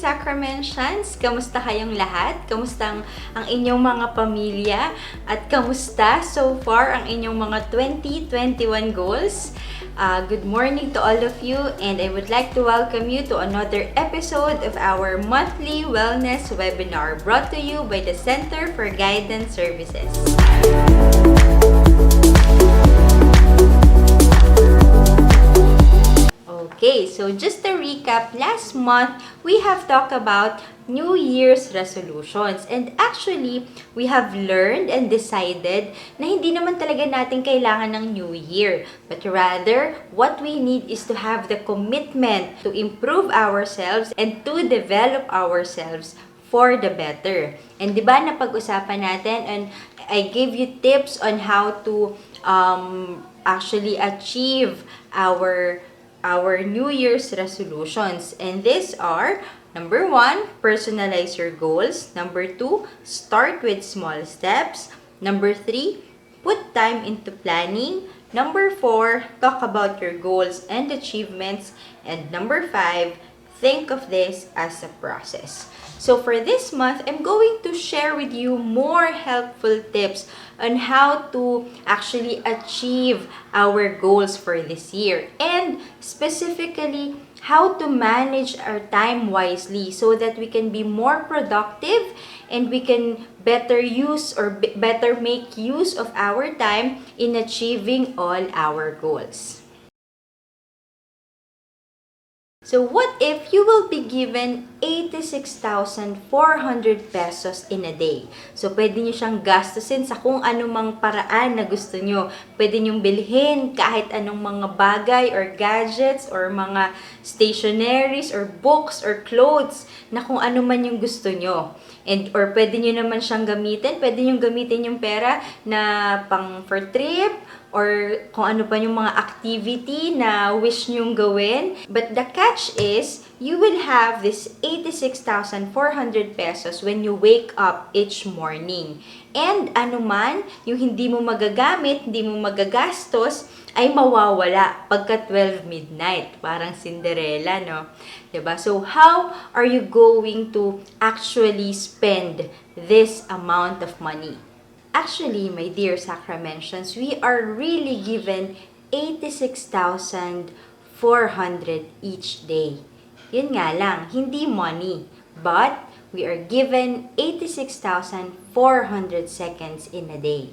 Sacramentians! Kamusta kayong lahat? Kamusta ang inyong mga pamilya? At kamusta so far ang inyong mga 2021 goals? Good morning to all of you, and I would like to welcome you to another episode of our monthly wellness webinar brought to you by the Center for Guidance Services. Okay, so just to recap, last month we have talked about New Year's resolutions, and actually we have learned and decided na hindi naman talaga natin kailangan ng New Year, but rather what we need is to have the commitment to improve ourselves and to develop ourselves for the better. And di ba napag-usapan natin, and I gave you tips on how to actually achieve our New Year's resolutions. And these are, number 1, personalize your goals. Number 2, start with small steps. Number 3, put time into planning. Number 4, talk about your goals and achievements. And number 5, think of this as a process. So for this month, I'm going to share with you more helpful tips on how to actually achieve our goals for this year, and specifically how to manage our time wisely so that we can be more productive and we can better use or better make use of our time in achieving all our goals. So what if you will be given 86,400 pesos in a day? So pwede nyo siyang gastusin sa kung anumang paraan na gusto nyo. Pwede nyo bilhin kahit anong mga bagay or gadgets or mga stationaries or books or clothes na kung ano man yung gusto nyo. And or pwede nyo naman siyang gamitin. Pwede nyo gamitin yung pera na pang for trip or kung ano pa yung mga activity na wish nyong gawin. But the catch is, you will have this 86,400 pesos when you wake up each morning. And anuman yung hindi mo magagamit, hindi mo magagastos, ay mawawala pagka 12 midnight. Parang Cinderella, no? Diba? So, how are you going to actually spend this amount of money? Actually, my dear Sacramentians, we are really given 86,400 each day. Yun nga lang, hindi money, but we are given 86,400 seconds in a day.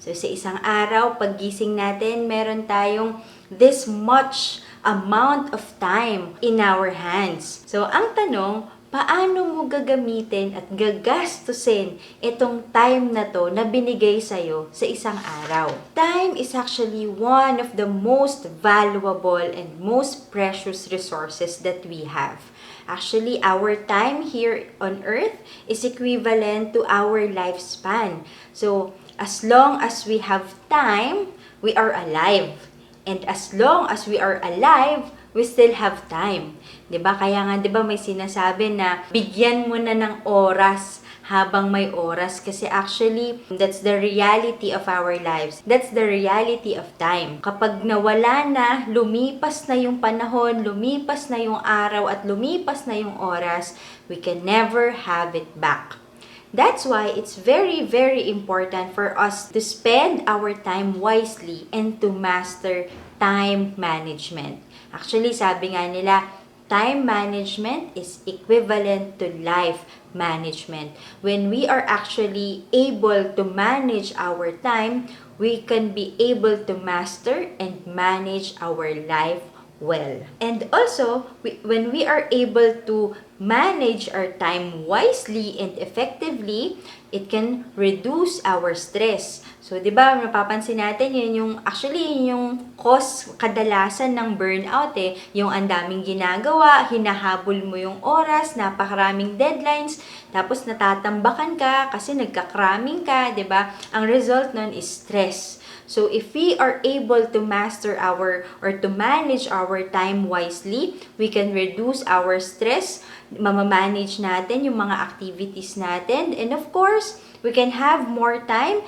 So, sa isang araw, paggising natin, meron tayong this much amount of time in our hands. So, ang tanong, paano mo gagamitin at gagastusin itong time na to na binigay sa'yo sa isang araw? Time is actually one of the most valuable and most precious resources that we have. Actually, our time here on earth is equivalent to our lifespan. So, as long as we have time, we are alive. And as long as we are alive, we still have time. 'Di ba? Kaya nga 'di ba may sinasabi na bigyan mo na ng oras habang may oras, kasi actually that's the reality of our lives. That's the reality of time. Kapag nawala na, lumipas na yung panahon, lumipas na yung araw at lumipas na yung oras, we can never have it back. That's why it's very, very important for us to spend our time wisely and to master time management. Actually, sabi nga nila, time management is equivalent to life management. When we are actually able to manage our time, we can be able to master and manage our life well. And also, when we are able to manage our time wisely and effectively, it can reduce our stress. So, di ba, napapansin natin, yun yung cause kadalasan ng burnout yung ang daming ginagawa, hinahabol mo yung oras, napakaraming deadlines, tapos natatambakan ka kasi nagka-cramming ka, di ba? Ang result nun is stress. So, if we are able to master or to manage our time wisely, we can reduce our stress, mamamanage natin yung mga activities natin, and of course, we can have more time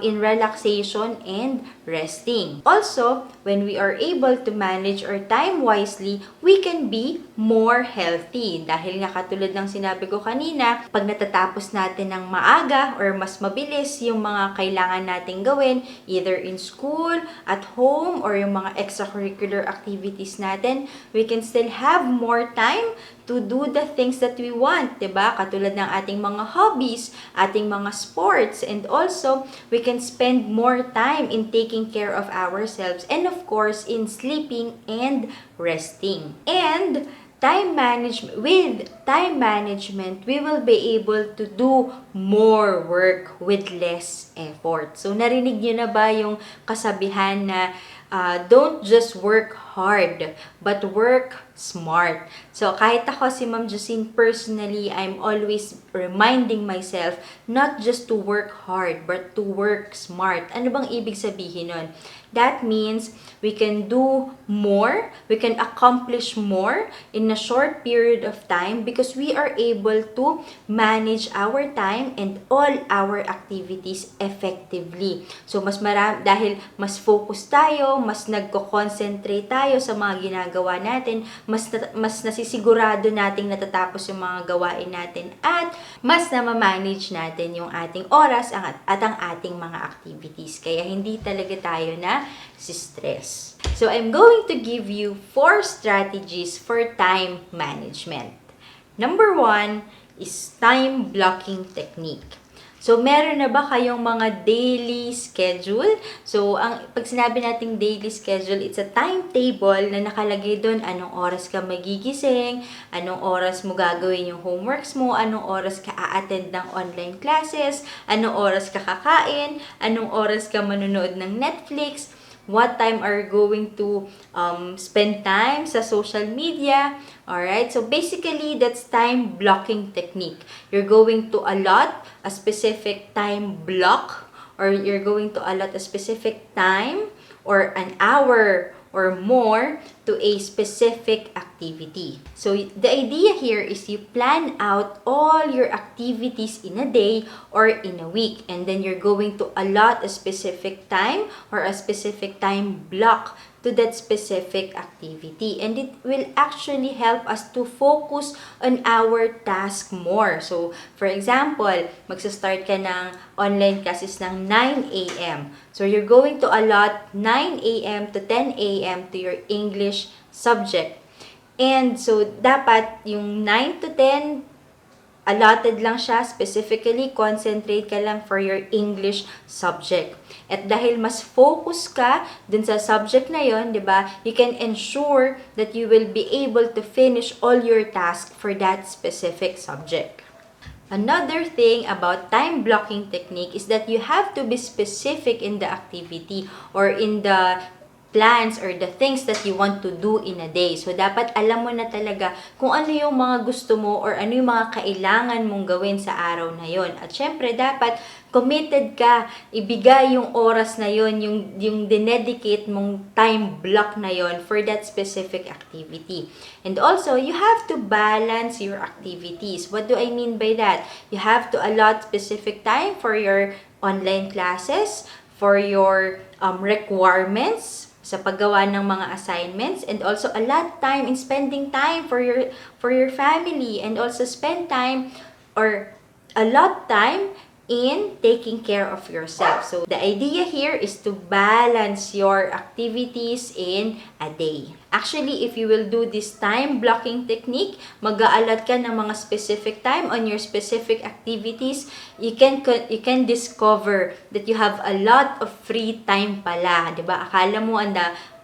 in relaxation and resting. Also, when we are able to manage our time wisely, we can be more healthy. Dahil nga katulad ng sinabi ko kanina, pag natatapos natin ng maaga or mas mabilis yung mga kailangan nating gawin, either in school, at home, or yung mga extracurricular activities natin, we can still have more time to do the things that we want, 'di ba? Katulad ng ating mga hobbies, ating mga sports, and also we can spend more time in taking care of ourselves and of course in sleeping and resting. And with time management, we will be able to do more work with less effort. So narinig niyo na ba yung kasabihan na don't just work hard, but work smart. So, kahit ako si Ma'am Josine, personally, I'm always reminding myself not just to work hard, but to work smart. Ano bang ibig sabihin nun? That means we can do more, we can accomplish more in a short period of time because we are able to manage our time and all our activities effectively. So, dahil mas focus tayo, mas nagko-concentrate tayo sa mga ginagawa natin, mas nasisigurado nating natatapos yung mga gawain natin at mas namamanage natin yung ating oras at ang ating mga activities. Kaya hindi talaga tayo na stress. So, I'm going to give you 4 strategies for time management. Number 1 is time blocking technique. So, meron na ba kayong mga daily schedule? So, pag sinabi nating daily schedule, it's a timetable na nakalagay doon anong oras ka magigising, anong oras mo gagawin yung homeworks mo, anong oras ka a-attend ng online classes, anong oras ka kakain, anong oras ka manonood ng Netflix, what time are you going to spend time sa social media. Alright, so basically, that's time blocking technique. You're going to allot a specific time block, or you're going to allot a specific time or an hour or more to a specific activity. So, the idea here is you plan out all your activities in a day or in a week, and then you're going to allot a specific time or a specific time block to that specific activity, and it will actually help us to focus on our task more. So, for example, magsa-start ka ng online classes ng 9 a.m. So, you're going to allot 9 a.m. to 10 a.m. to your English subject. And so, dapat yung 9 to 10, allotted lang siya, specifically, concentrate ka lang for your English subject. At dahil mas focus ka dun sa subject na yon, di ba, you can ensure that you will be able to finish all your tasks for that specific subject. Another thing about time blocking technique is that you have to be specific in the activity or in the plans or the things that you want to do in a day. So, dapat alam mo na talaga kung ano yung mga gusto mo or ano yung mga kailangan mong gawin sa araw na yon. At syempre, dapat committed ka, ibigay yung oras na yon, yung dinedicate mong time block na yon for that specific activity. And also, you have to balance your activities. What do I mean by that? You have to allot specific time for your online classes, for your requirements, sa paggawa ng mga assignments, and also a lot time in spending time for your family, and also spend time or a lot time in taking care of yourself. So, the idea here is to balance your activities in a day. Actually, if you will do this time blocking technique, mag-aalat ka ng mga specific time on your specific activities, you can discover that you have a lot of free time pala, 'di ba? Akala mo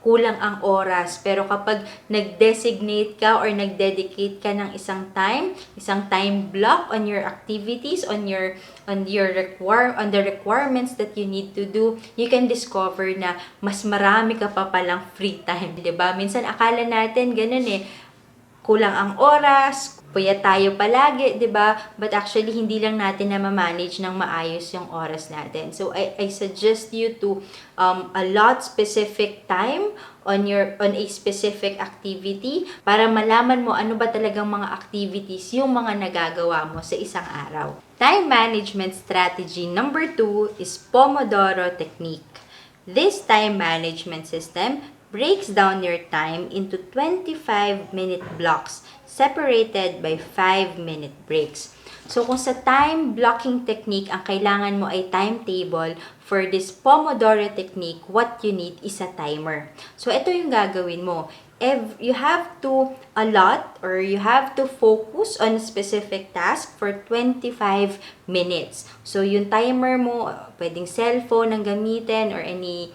kulang ang oras, pero kapag nag-designate ka or nag-dedicate ka ng isang time block on your activities, on the requirements that you need to do, you can discover na mas marami ka pa palang free time, 'di ba? Minsan akala natin ganun kulang ang oras, puyat tayo palagi, 'di ba? But actually hindi lang natin na ma-manage ng maayos yung oras natin. So I suggest you to allot specific time on a specific activity para malaman mo ano ba talagang mga activities yung mga nagagawa mo sa isang araw. Time management strategy number 2 is Pomodoro Technique. This time management system breaks down your time into 25-minute blocks separated by 5-minute breaks. So kung sa time blocking technique ang kailangan mo ay timetable, for this Pomodoro technique, what you need is a timer. So ito yung gagawin mo. You have to allot or you have to focus on a specific task for 25 minutes. So yung timer mo, pwedeng cellphone ang gamitin or any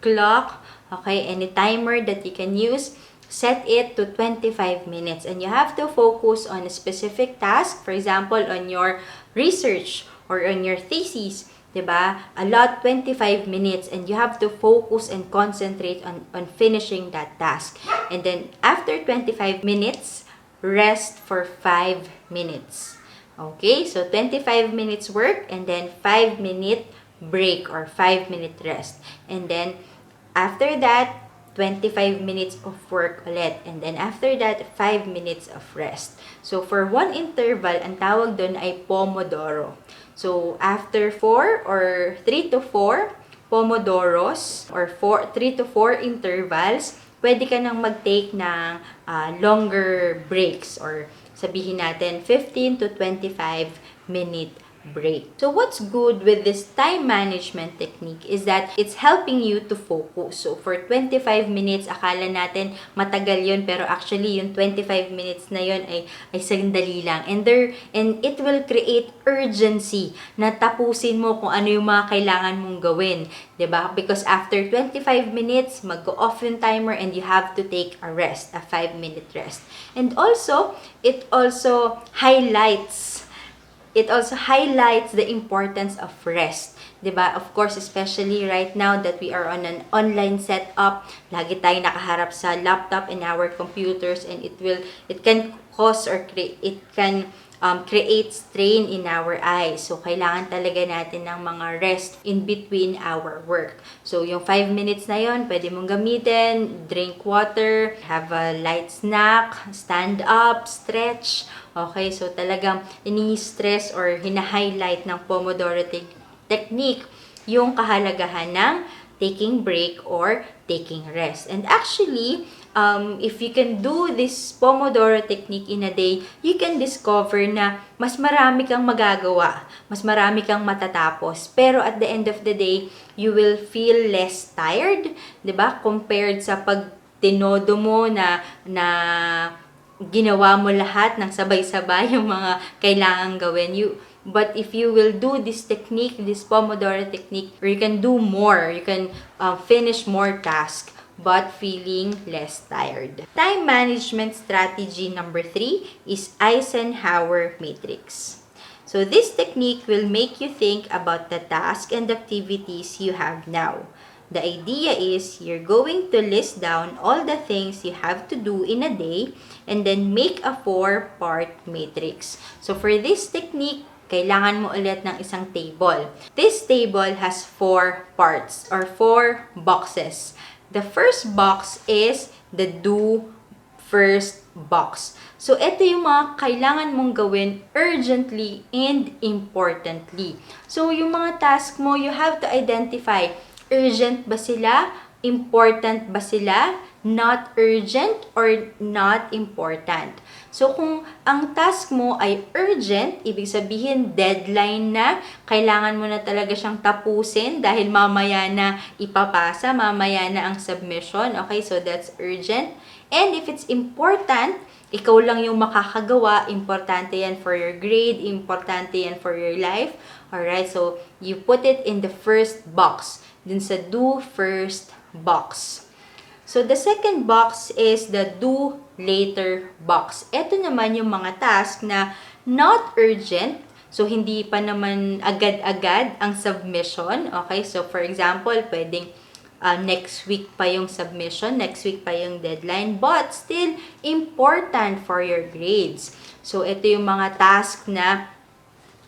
clock, okay, any timer that you can use. Set it to 25 minutes and you have to focus on a specific task, for example, on your research or on your thesis, diba? Allot 25 minutes and you have to focus and concentrate on finishing that task. And then after 25 minutes, rest for 5 minutes. Okay, so 25 minutes work and then 5-minute break or 5-minute rest. And then after that, 25 minutes of work ulit. And then after that, 5 minutes of rest. So for one interval, ang tawag doon ay Pomodoro. So after 4 or 3 to 4 Pomodoros or 3 to 4 intervals, pwede ka nang mag-take ng longer breaks or sabihin natin 15 to 25 minute break. So what's good with this time management technique is that it's helping you to focus. So for 25 minutes, akala natin matagal yun, pero actually yung 25 minutes na yun ay sandali lang. And it will create urgency na tapusin mo kung ano yung mga kailangan mong gawin. 'Di ba? Because after 25 minutes, mag-go-off yung timer and you have to take a rest, a 5-minute rest. And also, it also highlights the importance of rest. 'Di ba? Of course, especially right now that we are on an online setup, lagi tayong nakaharap sa laptop and our computers and it can cause or create strain in our eyes. So, kailangan talaga natin ng mga rest in between our work. So, yung 5 minutes na yon, pwede mong gamitin, drink water, have a light snack, stand up, stretch. Okay, so talagang ini-stress or hina-highlight ng Pomodoro Technique yung kahalagahan ng taking break or taking rest. And actually, if you can do this Pomodoro Technique in a day, you can discover na mas marami kang magagawa, mas marami kang matatapos. Pero at the end of the day, you will feel less tired, 'di ba? Compared sa pag tinodo mo na ginawa mo lahat ng sabay-sabay yung mga kailangan gawin. But if you will do this technique, this Pomodoro technique, or you can do more, you can finish more tasks, but feeling less tired. Time management strategy number 3 is Eisenhower Matrix. So this technique will make you think about the task and activities you have now. The idea is you're going to list down all the things you have to do in a day and then make a 4-part matrix. So for this technique, kailangan mo ulit ng isang table. This table has 4 parts or 4 boxes. The first box is the do first box. So, ito yung mga kailangan mong gawin urgently and importantly. So, yung mga task mo, you have to identify, urgent ba sila? Important ba sila? Not urgent or not important. So, kung ang task mo ay urgent, ibig sabihin deadline na, kailangan mo na talaga siyang tapusin dahil mamaya na ipapasa, mamaya na ang submission. Okay, so that's urgent. And if it's important, ikaw lang yung makakagawa, importante yan for your grade, importante yan for your life. Alright, so you put it in the first box, dun sa do first box. So, the second box is the do later box. Ito naman yung mga task na not urgent. So, hindi pa naman agad-agad ang submission. Okay? So, for example, pwedeng next week pa yung submission, next week pa yung deadline, but still important for your grades. So, ito yung mga task na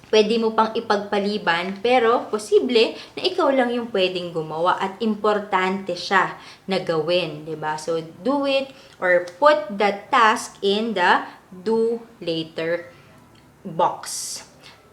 Pwede mo pang ipagpaliban, pero posible na ikaw lang yung pwedeng gumawa at importante siya na gawin, 'di ba? So, do it or put that task in the do later box.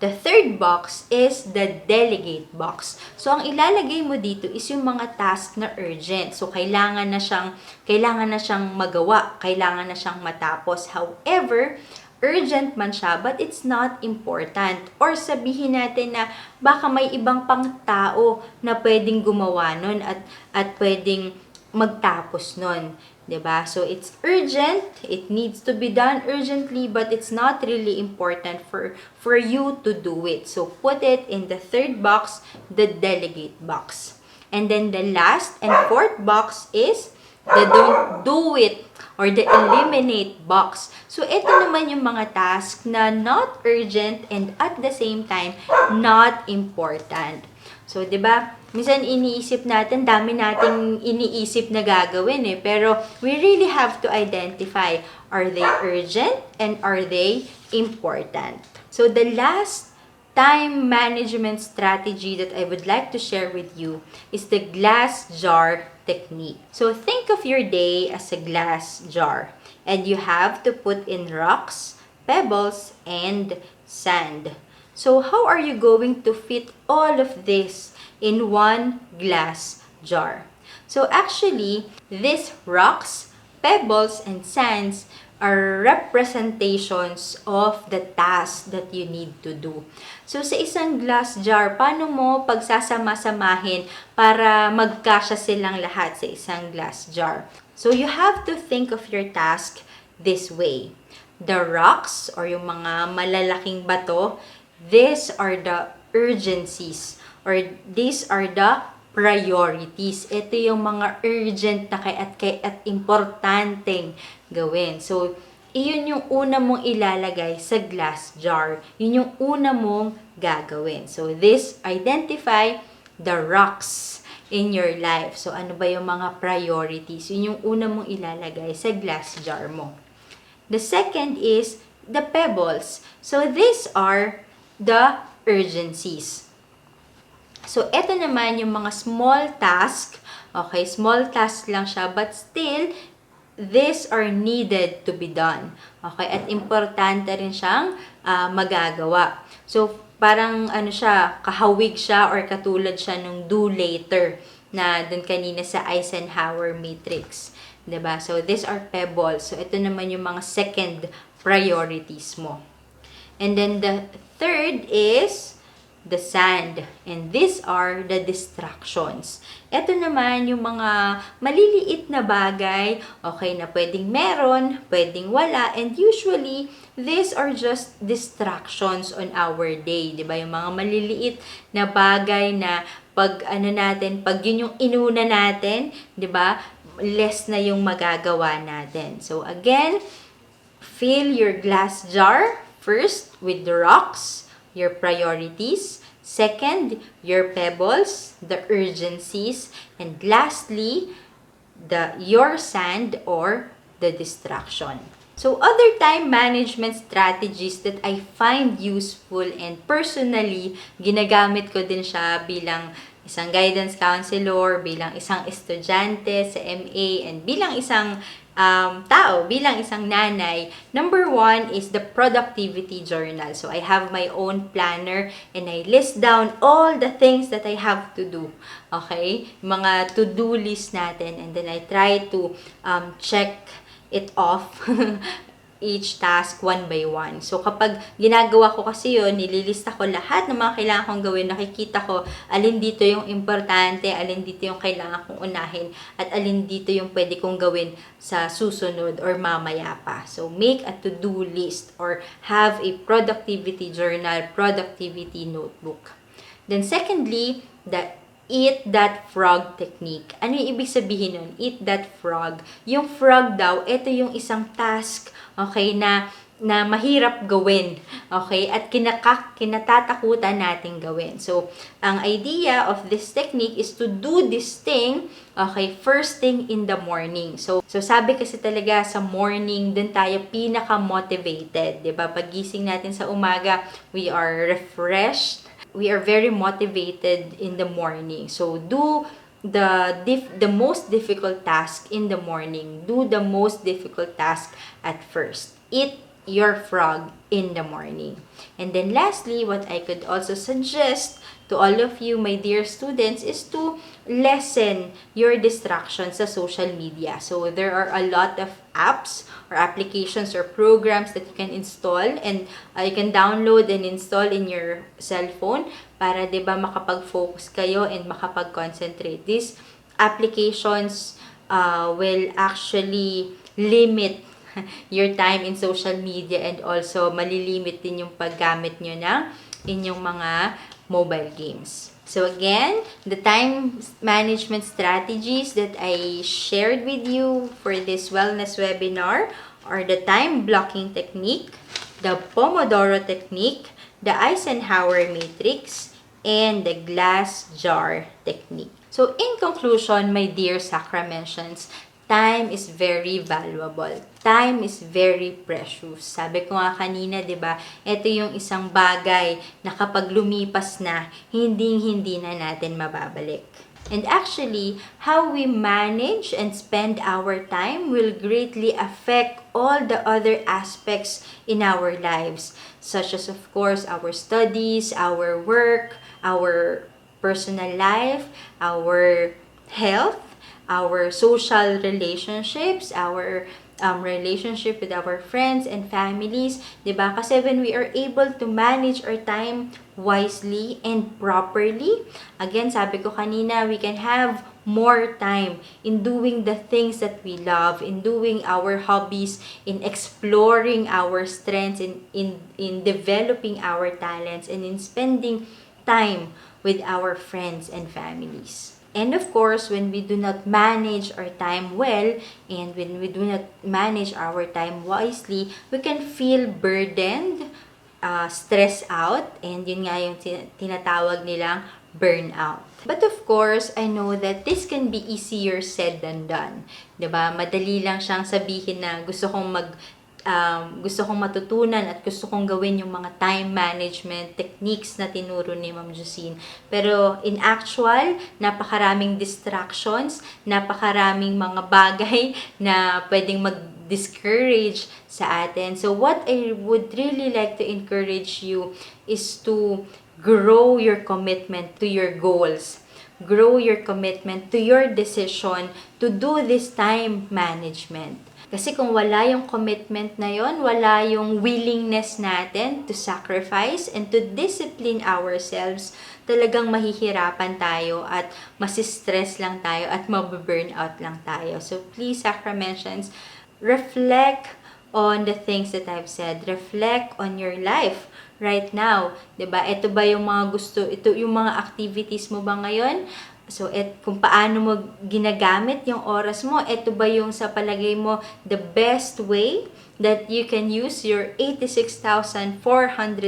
The third box is the delegate box. So, ang ilalagay mo dito is yung mga task na urgent. So, kailangan na siyang magawa, kailangan na siyang matapos. However, urgent man siya, but it's not important. Or sabihin natin na baka may ibang pang tao na pwedeng gumawa nun at pwedeng magtapos nun. 'Di ba? So, it's urgent, it needs to be done urgently, but it's not really important for you to do it. So, put it in the third box, the delegate box. And then the last and fourth box is the don't do it or the eliminate box. So, ito naman yung mga task na not urgent and at the same time, not important. So, 'di ba? Minsan iniisip natin, dami nating iniisip na gagawin pero we really have to identify, are they urgent and are they important? So, the last time management strategy that I would like to share with you is the glass jar technique. So, think of your day as a glass jar and you have to put in rocks, pebbles, and sand. So, how are you going to fit all of this in one glass jar? So, actually, these rocks, pebbles, and sands are representations of the task that you need to do. So, sa isang glass jar, paano mo pagsasama-samahin para magkasya silang lahat sa isang glass jar? So, you have to think of your task this way. The rocks, or yung mga malalaking bato, these are the urgencies, or these are the priorities. Ito yung mga urgent na at importanteng gawin. So, iyon yung una mong ilalagay sa glass jar. Yun yung una mong gagawin. So, identify the rocks in your life. So, ano ba yung mga priorities? Yun yung una mong ilalagay sa glass jar mo. The second is the pebbles. So, these are the urgencies. So, eto naman yung mga small task. Okay, small task lang siya, but still, these are needed to be done. Okay, at importante rin siyang magagawa. So, parang kahawig siya or katulad siya nung do later na dun kanina sa Eisenhower Matrix. 'Di ba? So, these are pebbles. So, ito naman yung mga second priorities mo. And then the third is the sand. And these are the distractions. Ito naman yung mga maliliit na bagay, okay, na pwedeng meron, pwedeng wala, and usually, these are just distractions on our day, di ba? Yung mga maliliit na bagay na pag yun yung inuna natin, di ba? Less na yung magagawa natin. So, again, fill your glass jar first with the rocks, your priorities. Second, your pebbles, the urgencies. And lastly, your sand or the distraction. So, other time management strategies that I find useful and personally, ginagamit ko din siya bilang isang guidance counselor, bilang isang estudyante sa MA, and bilang isang tao, bilang isang nanay. Number one is the productivity journal. So, I have my own planner and I list down all the things that I have to do. Okay? Mga to-do list natin, and then I try to check it off each task one by one. So, kapag ginagawa ko kasi yun, nililista ko lahat ng mga kailangan kong gawin, nakikita ko alin dito yung importante, alin dito yung kailangan kong unahin, at alin dito yung pwede kong gawin sa susunod or mamaya pa. So, make a to-do list or have a productivity journal, productivity notebook. Then, secondly, the eat that frog technique. Ano yung ibig sabihin nun? Eat that frog. Yung frog daw, ito yung isang task, okay, na na mahirap gawin, okay? At kinatatakutan natin gawin. So, ang idea of this technique is to do this thing, okay, first thing in the morning. So sabi kasi talaga sa morning, dun tayo pinaka-motivated, 'di ba? Pagising natin sa umaga, we are refreshed, we are very motivated in the morning. So, do the most difficult task in the morning. Do the most difficult task at first. Eat your frog in the morning. And then lastly, what I could also suggest to all of you, my dear students, is to lessen your distractions sa social media. So there are a lot of apps or applications or programs that you can install and you can download and install in your cell phone para 'di ba makapag-focus kayo and makapag-concentrate. These applications will actually limit your time in social media and also malilimit din yung paggamit nyo ng inyong mga mobile games. So again, the time management strategies that I shared with you for this wellness webinar are the time blocking technique, the Pomodoro Technique, the Eisenhower Matrix, and the glass jar technique. So in conclusion, my dear Sacramentians, time is very valuable. Time is very precious. Sabi ko nga kanina, 'di ba? Ito yung isang bagay na kapag lumipas na, hindi na natin mababalik. And actually, how we manage and spend our time will greatly affect all the other aspects in our lives, such as of course our studies, our work, our personal life, our health, our social relationships, our relationship with our friends and families, 'di ba? Kasi when we are able to manage our time wisely and properly, again, sabi ko kanina, we can have more time in doing the things that we love, in doing our hobbies, in exploring our strengths, in developing our talents, and in spending time with our friends and families. And of course, when we do not manage our time well, and when we do not manage our time wisely, we can feel burdened, stressed out, and yun nga yung tinatawag nilang burnout. But of course, I know that this can be easier said than done. 'Di ba? Madali lang siyang sabihin na gusto kong matutunan at gusto kong gawin yung mga time management techniques na tinuro ni Ma'am Josine. Pero in actual, napakaraming distractions, napakaraming mga bagay na pwedeng mag-discourage sa atin. So what I would really like to encourage you is to grow your commitment to your goals. Grow your commitment to your decision to do this time management. Kasi kung wala yung commitment na yon, wala yung willingness natin to sacrifice and to discipline ourselves, talagang mahihirapan tayo at masistress lang tayo at mababurnout lang tayo. So please, Sacramentians, reflect on the things that I've said. Reflect on your life right now. 'Di ba? Ito ba yung mga ito yung mga activities mo ba ngayon? So, kung paano mo ginagamit yung oras mo, ito ba yung sa palagay mo the best way that you can use your 86,400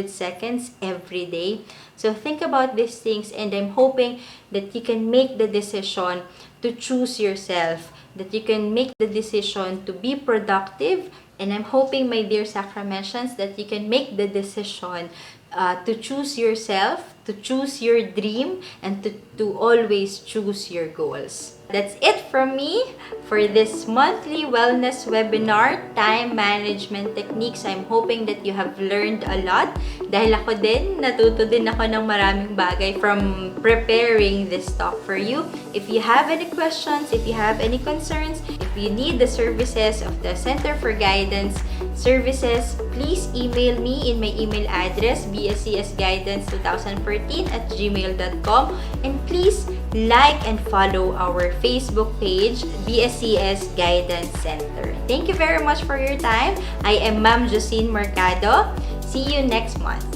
seconds every day? So, think about these things and I'm hoping that you can make the decision to choose yourself, that you can make the decision to be productive, and I'm hoping, my dear Sacramentians, that you can make the decision to choose yourself, to choose your dream, and to always choose your goals. That's it from me for this monthly wellness webinar, time management techniques. I'm hoping that you have learned a lot. Dahil ako din, natuto din ako ng maraming bagay from preparing this talk for you. If you have any questions, if you have any concerns, if you need the services of the Center for Guidance Services, please email me in my email address, bscsguidance2014@gmail.com, and please like and follow our Facebook page, BSCS Guidance Center. Thank you very much for your time. I am Ma'am Josine Mercado. See you next month.